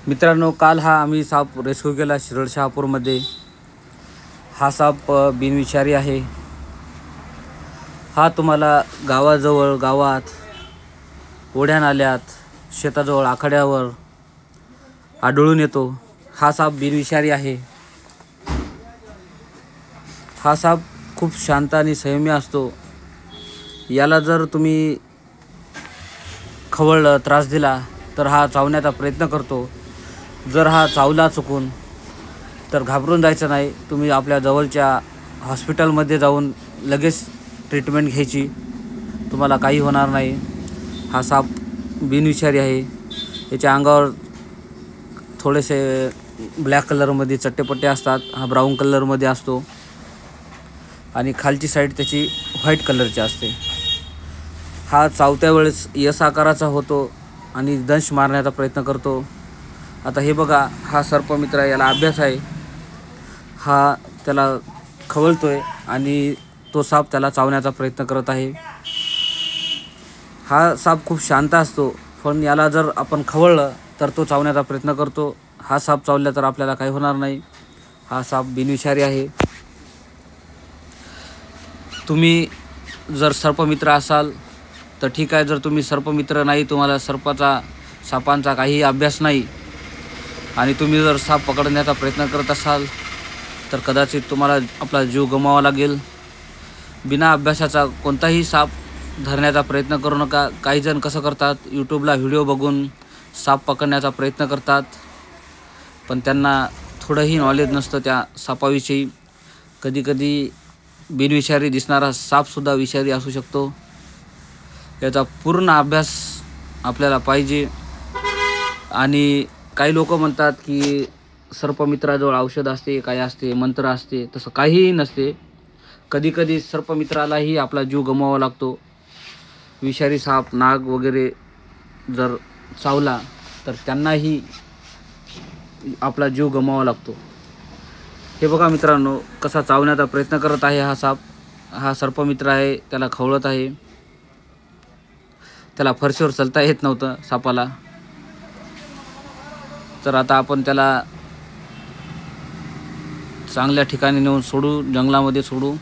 मित्रांनो, काल हा आम्ही साप रेस्क्यू केला शिरोळ शहापूरमध्ये। हा साप बिनविषारी आहे। हा तुम्हाला गावाजवळ, गावात, ओढ्या नाल्यात, शेताजवळ, आखाड्यावर आढळून येतो। हा साप बिनविषारी आहे। हा साप खूप शांत आणि संयमी असतो। याला जर तुम्ही खवळलं, त्रास दिला तर हा चावण्याचा प्रयत्न करतो। जर हा चावला चुकून तर घाबरून जायचं नाही। तुम्ही आपल्या जवळच्या हॉस्पिटलमध्ये जाऊन लगेच ट्रीटमेंट घ्यायची, तुम्हाला काही होणार नाही। हा साप बिनविषारी आहे। याच्या अंगावर थोडेसे ब्लॅक कलरमध्ये चट्टेपट्टे असतात, हा ब्राऊन कलरमध्ये असतो आणि खालची साईड त्याची व्हाईट कलरची असते। हा चावत्या वेळेस यस आकाराचा होतो आणि दंश मारण्याचा प्रयत्न करतो। आता हे बघा, हा सर्पमित्र, याला अभ्यास आहे। हा त्याला खवळतोय आणि तो साप त्याला चावण्याचा प्रयत्न करत आहे। हा साप खूप शांत असतो, पण याला जर आपण खवळलं तर तो चावण्याचा प्रयत्न करतो। हा साप चावला तर आपल्याला काही होणार नाही। हा साप बिनविषारी आहे। तुम्ही जर सर्पमित्र असाल तर ठीक आहे। जर तुम्ही सर्पमित्र नाही, तुम्हाला सापांचा काही अभ्यास नाही आणि तुम्ही जर साप पकडण्याचा प्रयत्न करत असाल तर कदाचित तुम्हाला आपला जीव गमवावा लागेल। बिना अभ्यासाचा कोणताही साप धरण्याचा प्रयत्न करू नका। काही जण कसं करतात, यूट्यूबला व्हिडिओ बघून साप पकडण्याचा प्रयत्न करतात, पण त्यांना थोडंही नॉलेज नसतं त्या सापाविषयी। कधीकधी बिनविषारी दिसणारा सापसुद्धा विषारी असू शकतो। याचा पूर्ण अभ्यास आपल्याला पाहिजे। आणि काही लोक म्हणतात की सर्पमित्राजवळ औषध असते, काय असते, मंत्र असते, तसं काहीही नसते। कधीकधी सर्पमित्रालाही आपला जीव गमवावा लागतो। विषारी साप, नाग वगैरे जर चावला तर त्यांनाही आपला जीव गमवावा लागतो। हे बघा मित्रांनो, कसा चावण्याचा प्रयत्न करत आहे हा साप। हा सर्पमित्र आहे, त्याला खवळत आहे। त्याला फरशीवर चलता येत नव्हतं सापाला, तर आता आपण त्याला चांगल्या ठिकाणी नेऊन सोडू, जंगलामध्ये सोडू।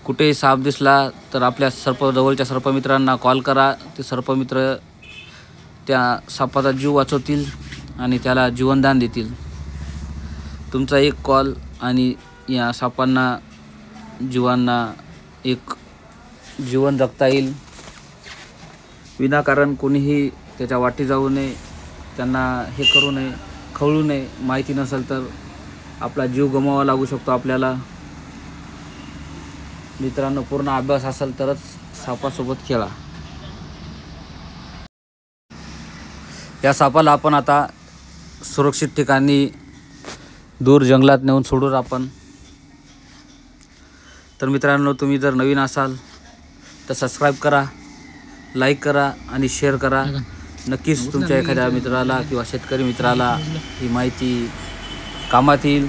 कुठेही साप दिसला तर आपल्या जवळच्या सर्पमित्रांना कॉल करा। ते सर्पमित्र त्या सापाचा जीव वाचवतील आणि त्याला जीवनदान देतील। तुमचा एक कॉल आणि या सापांना, जीवांना एक जीवन जगता येईल। विनाकारण कोणीही त्याच्या वाटी जाऊ नये, त्यांना हे करू नये, खवळू नये। माहिती नसेल तर आपला जीव गमवावा लागू शकतो आपल्याला। मित्रांनो, पूर्ण अभ्यास असेल तरच सापासोबत खेळा। या सापाला आपण आता सुरक्षित ठिकाणी दूर जंगलात नेऊन सोडू आपण। तर मित्रांनो, तुम्ही जर नवीन असाल तर सबस्क्राईब करा, लाईक करा आणि शेअर करा। नक्कीच तुमच्या एखाद्या मित्राला किंवा शेतकरी मित्राला ही माहिती कामात येईल।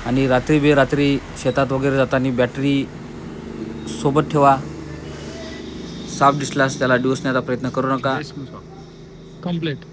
आणि रात्री बेरात्री शेतात वगैरे जाताना बॅटरी सोबत ठेवा। साप दिसल्यास त्याला डिवचण्याचा प्रयत्न करू नका। कंप्लीट